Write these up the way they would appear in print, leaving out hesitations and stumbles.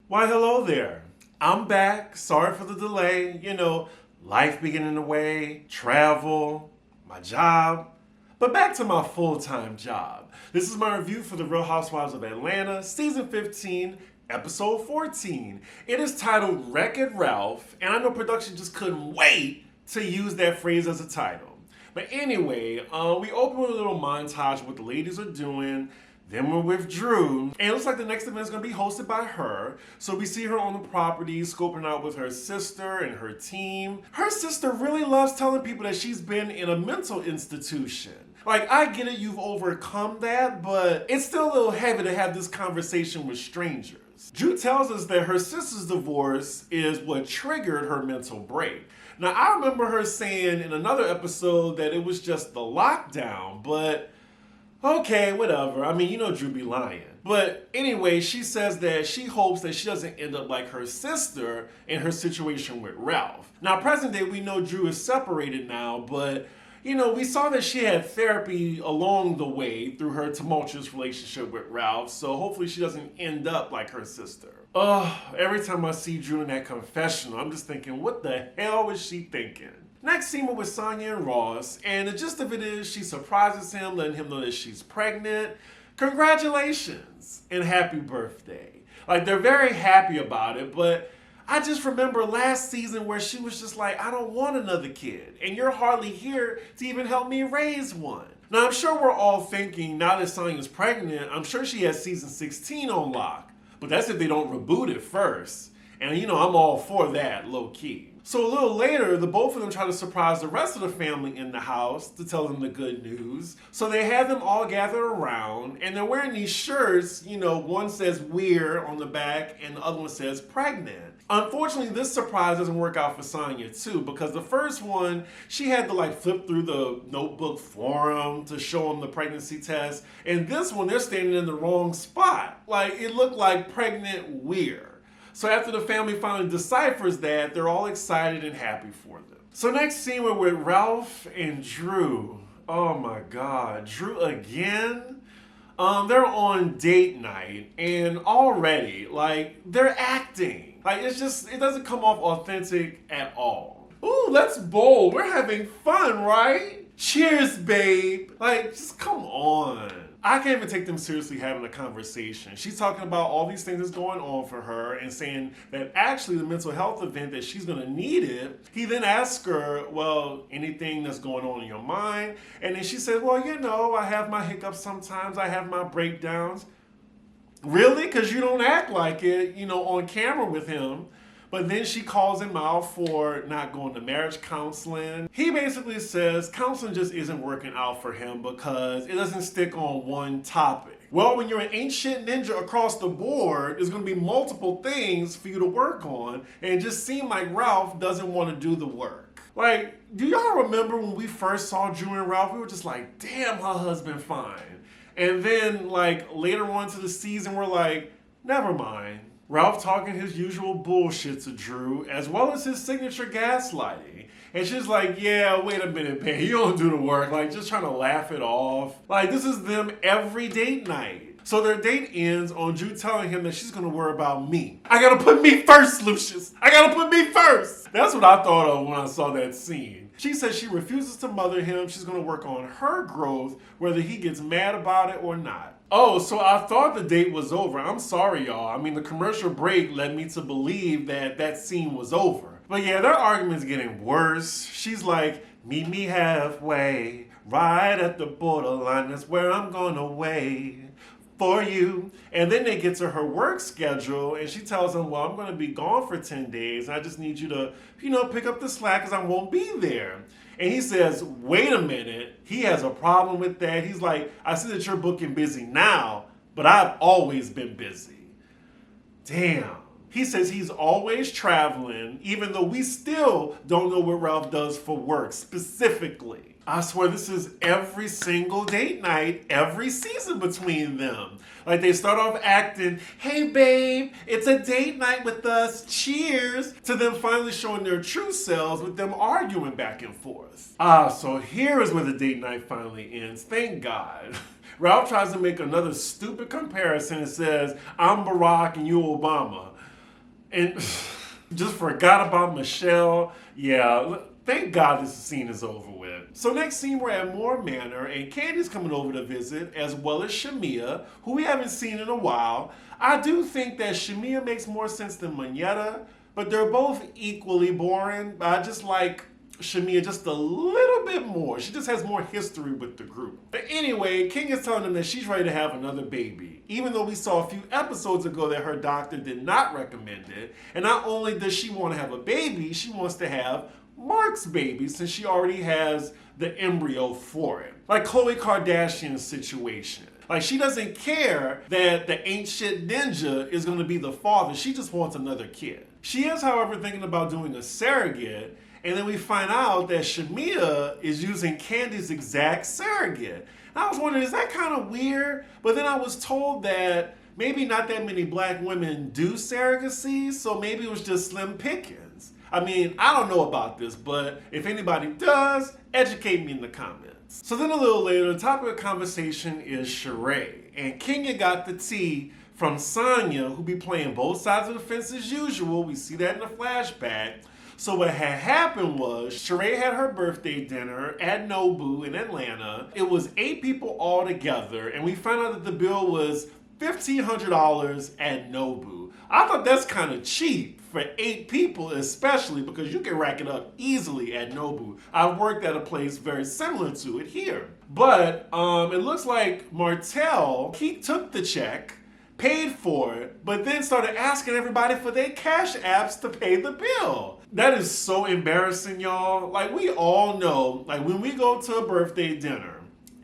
Why, hello there. I'm back. Sorry for the delay. Life beginning the way, travel, my job. But back to my full-time job. This is my review for the Real Housewives of Atlanta, Season 15, Episode 14. It is titled Wreck-It Ralph, and I know production just couldn't wait to use that phrase as a title. But anyway, we open with a little montage of what the ladies are doing. Then we're with Drew, and it looks like the next event is going to be hosted by her. So we see her on the property, scoping out with her sister and her team. Her sister really loves telling people that she's been in a mental institution. Like, I get it, you've overcome that, but it's still a little heavy to have this conversation with strangers. Drew tells us that her sister's divorce is what triggered her mental break. Now, I remember her saying in another episode that it was just the lockdown, but okay, whatever. I mean, Drew be lying. But anyway, she says that she hopes that she doesn't end up like her sister in her situation with Ralph. Now, present day, we know Drew is separated now, but we saw that she had therapy along the way through her tumultuous relationship with Ralph, so hopefully she doesn't end up like her sister. Every time I see Drew in that confessional, I'm just thinking, what the hell was she thinking? Next scene we're with Sonya and Ross, and the gist of it is she surprises him, letting him know that she's pregnant. Congratulations and happy birthday. Like, they're very happy about it, but I just remember last season where she was just like, I don't want another kid, and you're hardly here to even help me raise one. Now, I'm sure we're all thinking, now that Sonya's pregnant, I'm sure she has season 16 on lock, but that's if they don't reboot it first. And I'm all for that, low key. So a little later, the both of them try to surprise the rest of the family in the house to tell them the good news. So they have them all gathered around, and they're wearing these shirts. One says "we're" on the back, and the other one says "pregnant." Unfortunately, this surprise doesn't work out for Sonya too, because the first one, she had to flip through the notebook forum to show them the pregnancy test. And this one, they're standing in the wrong spot. It looked like pregnant we're. So after the family finally deciphers that, they're all excited and happy for them. So next scene, we're with Ralph and Drew. Oh my God, Drew again? They're on date night, and already, they're acting. It doesn't come off authentic at all. Ooh, that's bold. We're having fun, right? Cheers, babe. Just come on. I can't even take them seriously having a conversation. She's talking about all these things that's going on for her and saying that actually the mental health event that she's going to need it. He then asks her, well, anything that's going on in your mind? And then she says, well, I have my hiccups sometimes. I have my breakdowns. Really? Because you don't act like it, on camera with him. But then she calls him out for not going to marriage counseling. He basically says counseling just isn't working out for him because it doesn't stick on one topic. Well, when you're an ancient ninja across the board, there's going to be multiple things for you to work on. And it just seemed like Ralph doesn't want to do the work. Do y'all remember when we first saw Drew and Ralph? We were just like, damn, her husband fine. And then later on to the season, we're like, never mind. Ralph talking his usual bullshit to Drew, as well as his signature gaslighting. And she's like, yeah, wait a minute, man, you don't do the work. Just trying to laugh it off. This is them every date night. So their date ends on Drew telling him that she's going to worry about me. I got to put me first, Lucius. I got to put me first. That's what I thought of when I saw that scene. She says she refuses to mother him. She's going to work on her growth, whether he gets mad about it or not. Oh, so I thought the date was over. I'm sorry, y'all. I mean, the commercial break led me to believe that scene was over. But yeah, their argument's getting worse. She's like, meet me halfway, right at the borderline. That's where I'm gonna wait for you. And then they get to her work schedule, and she tells him, well, I'm gonna be gone for 10 days. I just need you to, pick up the slack because I won't be there. And he says, wait a minute, he has a problem with that. He's like, I see that you're booking busy now, but I've always been busy. Damn. He says he's always traveling, even though we still don't know what Ralph does for work specifically. I swear this is every single date night, every season between them. They start off acting, hey babe, it's a date night with us, cheers, to them finally showing their true selves with them arguing back and forth. So here is where the date night finally ends, thank God. Ralph tries to make another stupid comparison and says, I'm Barack and you Obama. And just forgot about Michelle. Yeah, thank God this scene is over with. So next scene, we're at Moore Manor, and Candy's coming over to visit, as well as Shamia, who we haven't seen in a while. I do think that Shamia makes more sense than Moneta, but they're both equally boring. I just like Shamia just a little bit more. She just has more history with the group. But anyway, King is telling them that she's ready to have another baby, even though we saw a few episodes ago that her doctor did not recommend it. And not only does she want to have a baby, she wants to have Mark's baby since she already has the embryo for it. Like Khloe Kardashian's situation. Like, she doesn't care that the ain't shit ninja is going to be the father. She just wants another kid. She is, however, thinking about doing a surrogate. And then we find out that Shamia is using Candy's exact surrogate. And I was wondering, is that kind of weird? But then I was told that maybe not that many black women do surrogacy, so maybe it was just slim pickings. I mean, I don't know about this, but if anybody does, educate me in the comments. So then a little later, the topic of conversation is Charade. And Kenya got the tea from Sonya, who be playing both sides of the fence as usual. We see that in the flashback. So what had happened was, Charade had her birthday dinner at Nobu in Atlanta. It was 8 people all together, and we found out that the bill was $1,500 at Nobu. I thought that's kind of cheap for 8 people, especially because you can rack it up easily at Nobu. I've worked at a place very similar to it here. But it looks like Martell, he took the check, paid for it, but then started asking everybody for their cash apps to pay the bill. That is so embarrassing, y'all. Like, we all know, like, when we go to a birthday dinner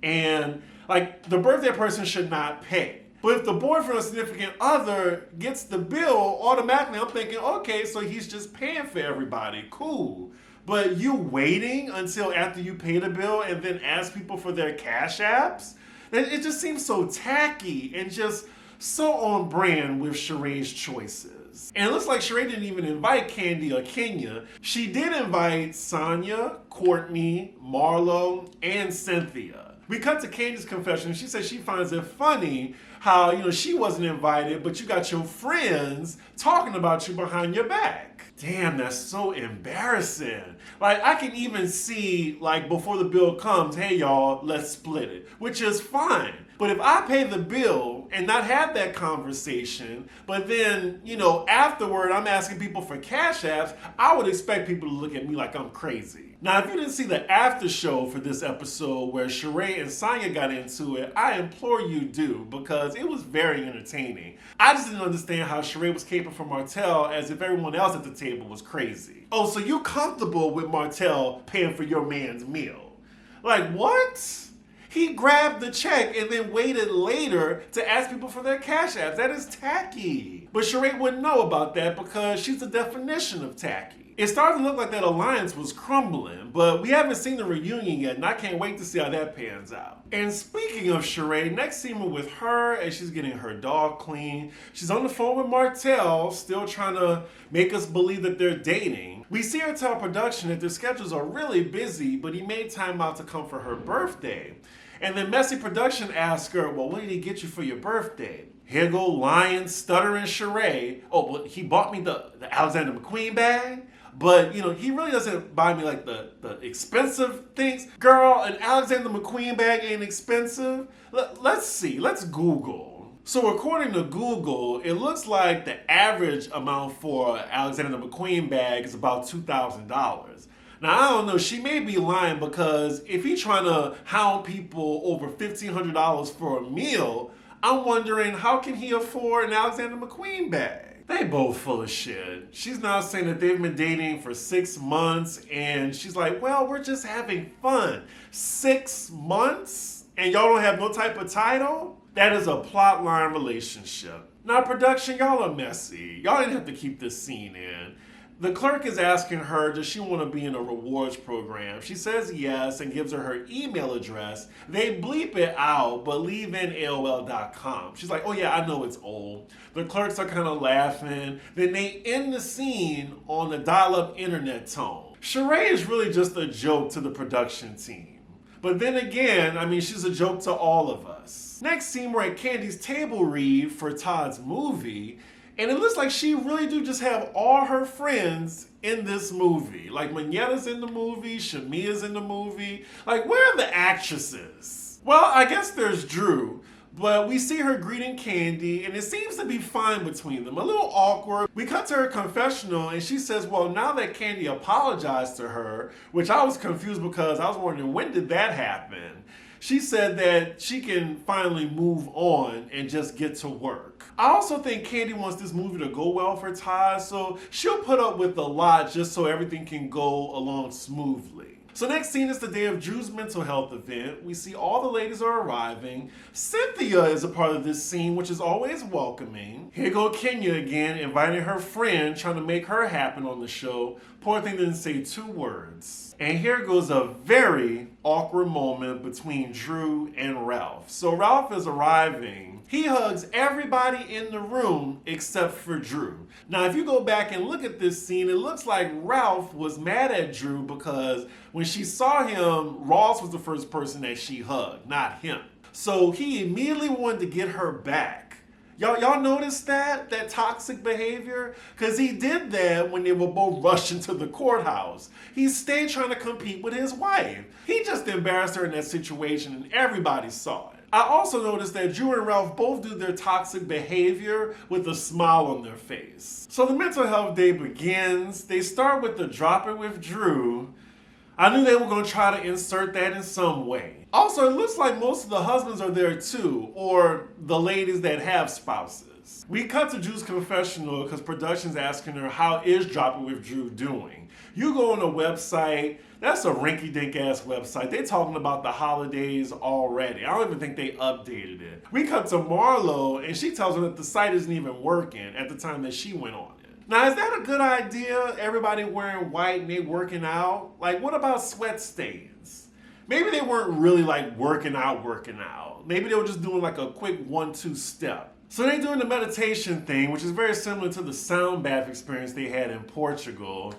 and, like, the birthday person should not pay. But if the boyfriend or significant other gets the bill, automatically I'm thinking, okay, so he's just paying for everybody. Cool. But you waiting until after you pay the bill and then ask people for their cash apps? It just seems so tacky and just so on brand with Charade's choices. And it looks like Charade didn't even invite Candy or Kenya. She did invite Sonya, Courtney, Marlo, and Cynthia. We cut to Candy's confession. She says she finds it funny how, you know, she wasn't invited, but you got your friends talking about you behind your back. Damn, that's so embarrassing. Like, I can even see, like, before the bill comes, hey, y'all, let's split it, which is fine. But if I pay the bill and not have that conversation, but then, you know, afterward I'm asking people for cash apps, I would expect people to look at me like I'm crazy. Now, if you didn't see the after show for this episode where Charade and Sonya got into it, I implore you do, because it was very entertaining. I just didn't understand how Charade was caping for Martell as if everyone else at the table was crazy. Oh, so you comfortable with Martell paying for your man's meal? Like, what? He grabbed the check and then waited later to ask people for their cash apps. That is tacky. But Charade wouldn't know about that because she's the definition of tacky. It started to look like that alliance was crumbling, but we haven't seen the reunion yet, and I can't wait to see how that pans out. And speaking of Charade, next scene we're with her as she's getting her dog clean. She's on the phone with Martell, still trying to make us believe that they're dating. We see her tell production that their schedules are really busy, but he made time out to come for her birthday. And then Messy Production asks her, well, what did he get you for your birthday? Here go lying, stuttering Charade. Oh, well, he bought me the Alexander McQueen bag. But, you know, he really doesn't buy me, like, the expensive things. Girl, an Alexander McQueen bag ain't expensive. Let's see. Let's Google. So according to Google, it looks like the average amount for an Alexander McQueen bag is about $2,000. Now, I don't know. She may be lying, because if he's trying to hound people over $1,500 for a meal, I'm wondering, how can he afford an Alexander McQueen bag? They both full of shit. She's now saying that they've been dating for 6 months, and she's like, well, we're just having fun. 6 months? And y'all don't have no type of title? That is a plotline relationship. Now, production, y'all are messy. Y'all didn't have to keep this scene in. The clerk is asking her, does she want to be in a rewards program? She says yes and gives her email address. They bleep it out, but leave in AOL.com. She's like, oh yeah, I know it's old. The clerks are kind of laughing. Then they end the scene on the dial-up internet tone. Charade is really just a joke to the production team. But then again, I mean, she's a joke to all of us. Next scene, we're at Candy's table read for Todd's movie. And it looks like she really do just have all her friends in this movie. Like Manyetta's in the movie, Shamia's in the movie. Like, where are the actresses? Well, I guess there's Drew. But we see her greeting Candy, and it seems to be fine between them. A little awkward. We cut to her confessional, and she says, well, now that Candy apologized to her, which I was confused because I was wondering, when did that happen? She said that she can finally move on and just get to work. I also think Candy wants this movie to go well for Ty, so she'll put up with a lot just so everything can go along smoothly. So next scene is the day of Drew's mental health event. We see all the ladies are arriving. Cynthia is a part of this scene, which is always welcoming. Here go Kenya again, inviting her friend, trying to make her happen on the show. Poor thing didn't say 2 words. And here goes a very awkward moment between Drew and Ralph. So Ralph is arriving. He hugs everybody in the room except for Drew. Now, if you go back and look at this scene, it looks like Ralph was mad at Drew because when she saw him, Ross was the first person that she hugged, not him. So he immediately wanted to get her back. Y'all noticed that toxic behavior? Because he did that when they were both rushing to the courthouse. He stayed trying to compete with his wife. He just embarrassed her in that situation and everybody saw it. I also noticed that Drew and Ralph both do their toxic behavior with a smile on their face. So the mental health day begins. They start with the drop it with Drew. I knew they were going to try to insert that in some way. Also, it looks like most of the husbands are there too, or the ladies that have spouses. We cut to Drew's confessional because production's asking her, how is Drop It With Drew doing? You go on a website, that's a rinky-dink ass website. They're talking about the holidays already. I don't even think they updated it. We cut to Marlo, and she tells her that the site isn't even working at the time that she went on it. Now, is that a good idea? Everybody wearing white and they working out? Like, what about sweat stains? Maybe they weren't really like working out. Maybe they were just doing like a quick 1-2 step. So they're doing the meditation thing, which is very similar to the sound bath experience they had in Portugal.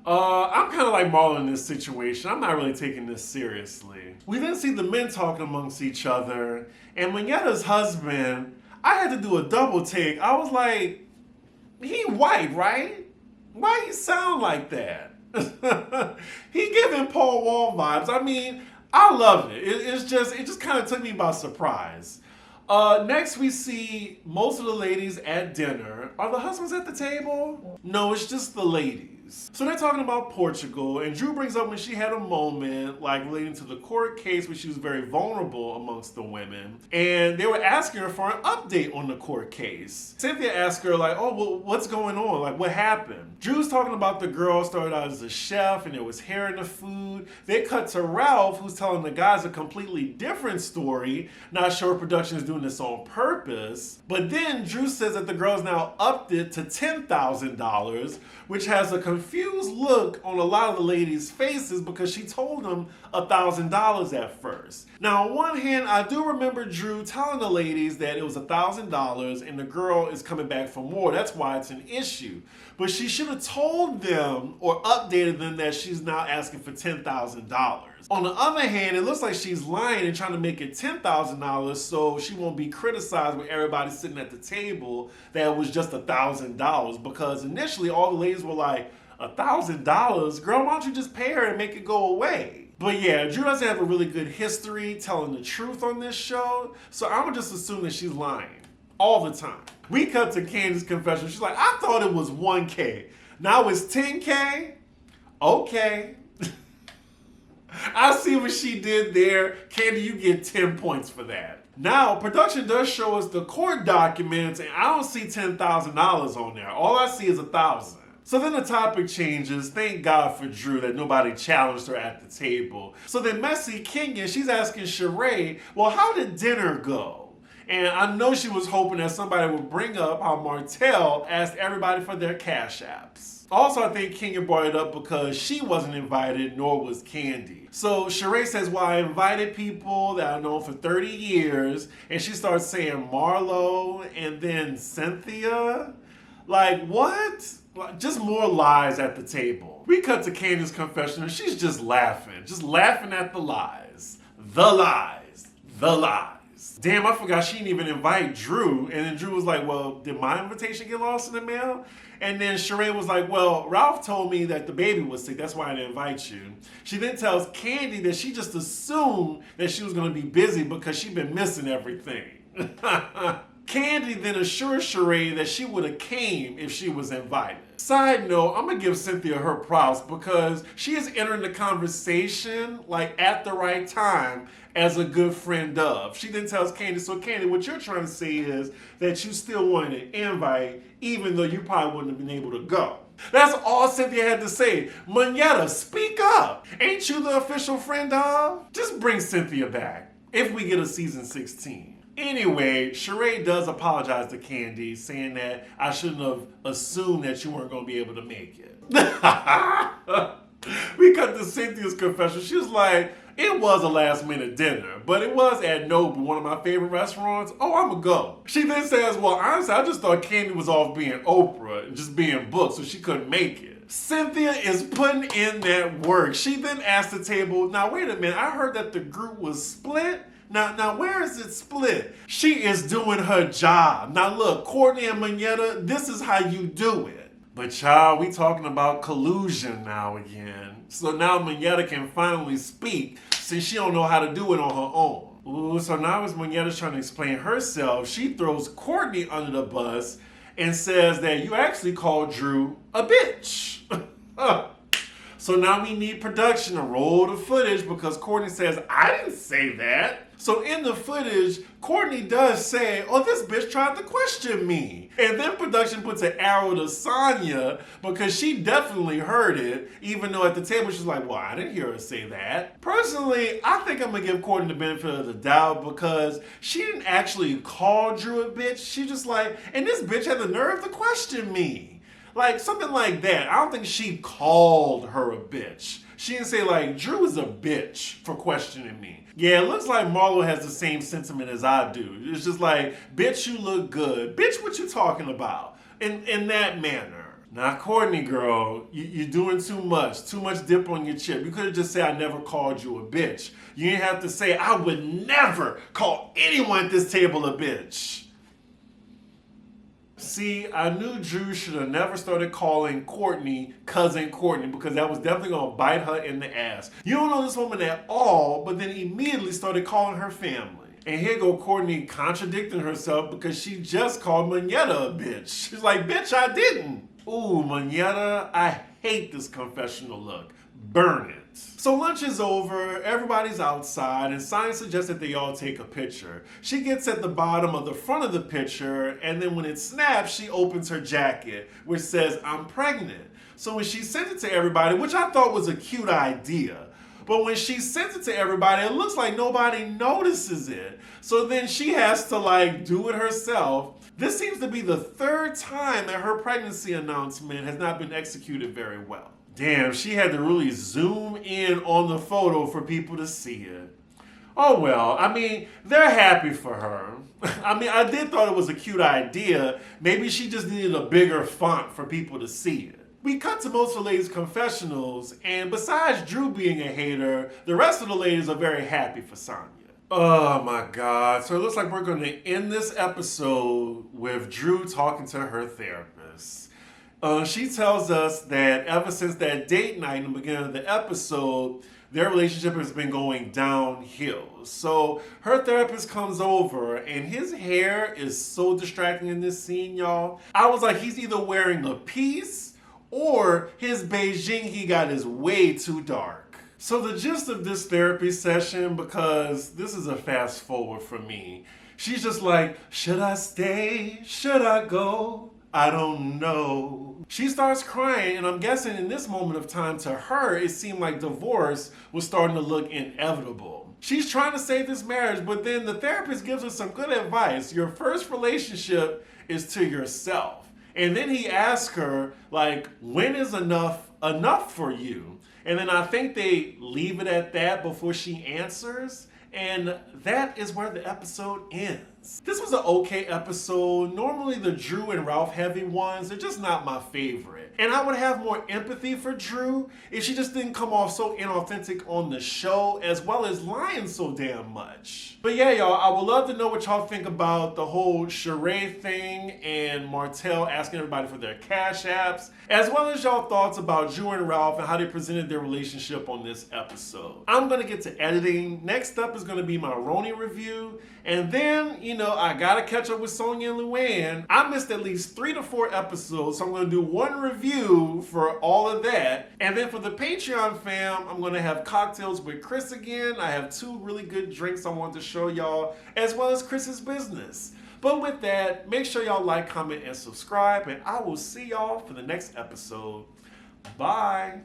I'm kind of like Marlon in this situation. I'm not really taking this seriously. We then see the men talking amongst each other, and Manyetta's husband, I had to do a double take. I was like, he white, right? Why he sound like that? He giving Paul Wall vibes. I mean, I love it. It just kind of took me by surprise. Next we see most of the ladies at dinner. Are the husbands at the table? No, it's just the ladies. So they're talking about Portugal, and Drew brings up when she had a moment like relating to the court case where she was very vulnerable amongst the women, and they were asking her for an update on the court case. Cynthia asked her like, oh, well, what's going on? Like, what happened? Drew's talking about the girl started out as a chef and there was hair in the food. They cut to Ralph, who's telling the guys a completely different story. Not sure production is doing this on purpose, but then Drew says that the girl's now upped it to $10,000, which has a confused look on a lot of the ladies' faces because she told them $1,000 at first. Now, on one hand, I do remember Drew telling the ladies that it was $1,000 and the girl is coming back for more. That's why it's an issue. But she should have told them or updated them that she's now asking for $10,000. On the other hand, it looks like she's lying and trying to make it $10,000 so she won't be criticized with everybody sitting at the table that it was just $1,000, because initially all the ladies were like, $1,000? Girl, why don't you just pay her and make it go away? But yeah, Drew doesn't have a really good history telling the truth on this show, so I'm gonna just assume that she's lying all the time. We cut to Candy's confession. She's like, I thought it was 1K. Now it's 10K? Okay. I see what she did there. Candy, you get 10 points for that. Now, production does show us the court documents, and I don't see $10,000 on there. All I see is $1,000. So then the topic changes. Thank God for Drew that nobody challenged her at the table. So then Messy Kenya, she's asking Charade, well, how did dinner go? And I know she was hoping that somebody would bring up how Martell asked everybody for their cash apps. Also, I think Kenya brought it up because she wasn't invited, nor was Candy. So Charade says, well, I invited people that I've known for 30 years, and she starts saying Marlo and then Cynthia. Like, what? Just more lies at the table. We cut to Candy's confession, and she's just laughing at the lies. The lies. The lies. parties. Damn, I forgot she didn't even invite Drew. And then Drew was like, well, did my invitation get lost in the mail? And then Charade was like, well, Ralph told me that the baby was sick. That's why I didn't invite you. She then tells Candy that she just assumed that she was going to be busy because she'd been missing everything. Candy then assures Charade that she would have came if she was invited. Side note, I'm gonna give Cynthia her props because she is entering the conversation like at the right time as a good friend of. She then tells Candy, so Candy, what you're trying to say is that you still wanted an invite even though you probably wouldn't have been able to go. That's all Cynthia had to say. Monyetta, speak up. Ain't you the official friend of? Just bring Cynthia back if we get a season 16. Anyway, Charade does apologize to Candy, saying that I shouldn't have assumed that you weren't going to be able to make it. We cut to Cynthia's confession. She was like, it was a last minute dinner, but it was at Nobu, one of my favorite restaurants. Oh, I'm going to go. She then says, well, honestly, I just thought Candy was off being Oprah and just being booked, so she couldn't make it. Cynthia is putting in that work. She then asked the table, now wait a minute, I heard that the group was split. Now, where is it split? She is doing her job. Now, look, Courtney and Monyetta, this is how you do it. But, child, we talking about collusion now again. So now Monyetta can finally speak since she don't know how to do it on her own. Ooh, so now as Monyetta's trying to explain herself, she throws Courtney under the bus and says that you actually called Drew a bitch. So now we need production to roll the footage because Courtney says, I didn't say that. So in the footage, Courtney does say, oh, this bitch tried to question me. And then production puts an arrow to Sonya because she definitely heard it, even though at the table she's like, well, I didn't hear her say that. Personally, I think I'm going to give Courtney the benefit of the doubt because she didn't actually call Drew a bitch. She just like, and this bitch had the nerve to question me. Like, something like that. I don't think she called her a bitch. She didn't say, like, Drew is a bitch for questioning me. Yeah, it looks like Marlo has the same sentiment as I do. It's just like, bitch, you look good. Bitch, what you talking about? In that manner. Now, Courtney, girl, you're doing too much. Too much dip on your chip. You could have just said, I never called you a bitch. You didn't have to say, I would never call anyone at this table a bitch. See, I knew Drew should have never started calling Courtney cousin Courtney because that was definitely going to bite her in the ass. You don't know this woman at all, but then immediately started calling her family. And here go Courtney contradicting herself because she just called Monyetta a bitch. She's like, bitch, I didn't. Ooh, Monyetta, I hate this confessional look. Burn it. So lunch is over, everybody's outside, and Sonya suggests that they all take a picture. She gets at the bottom of the front of the picture, and then when it snaps, she opens her jacket, which says, I'm pregnant. So when she sent it to everybody, which I thought was a cute idea, but when she sent it to everybody, it looks like nobody notices it. So then she has to like do it herself. This seems to be the third time that her pregnancy announcement has not been executed very well. Damn, she had to really zoom in on the photo for people to see it. Oh well, I mean, they're happy for her. I mean, I did thought it was a cute idea. Maybe she just needed a bigger font for people to see it. We cut to most of the ladies' confessionals, and besides Drew being a hater, the rest of the ladies are very happy for Sonya. Oh my God. So it looks like we're going to end this episode with Drew talking to her therapist. She tells us that ever since that date night in the beginning of the episode, their relationship has been going downhill. So her therapist comes over and his hair is so distracting in this scene, y'all. I was like, he's either wearing a piece or his Beijing he got is way too dark. So the gist of this therapy session, because this is a fast forward for me, she's just like, should I stay? Should I go? I don't know. She starts crying, and I'm guessing in this moment of time to her, it seemed like divorce was starting to look inevitable. She's trying to save this marriage, but then the therapist gives her some good advice. Your first relationship is to yourself. And then he asks her, like, when is enough for you? And then I think they leave it at that before she answers. And that is where the episode ends. This was an okay episode. Normally the Drew and Ralph heavy ones, they're just not my favorite. And I would have more empathy for Drew if she just didn't come off so inauthentic on the show, as well as lying so damn much. But yeah, y'all, I would love to know what y'all think about the whole charade thing and Martell asking everybody for their cash apps, as well as y'all thoughts about Drew and Ralph and how they presented their relationship on this episode. I'm gonna get to editing. Next up is gonna be my RHOA review, and then, I gotta catch up with Sonia and Luann. I missed at least 3 to 4 episodes, so I'm gonna do one review for all of that. And then for the Patreon fam, I'm gonna have cocktails with Chris again. I have 2 really good drinks I want to show y'all, as well as Chris's business. But with that, make sure y'all like, comment, and subscribe, and I will see y'all for the next episode. Bye.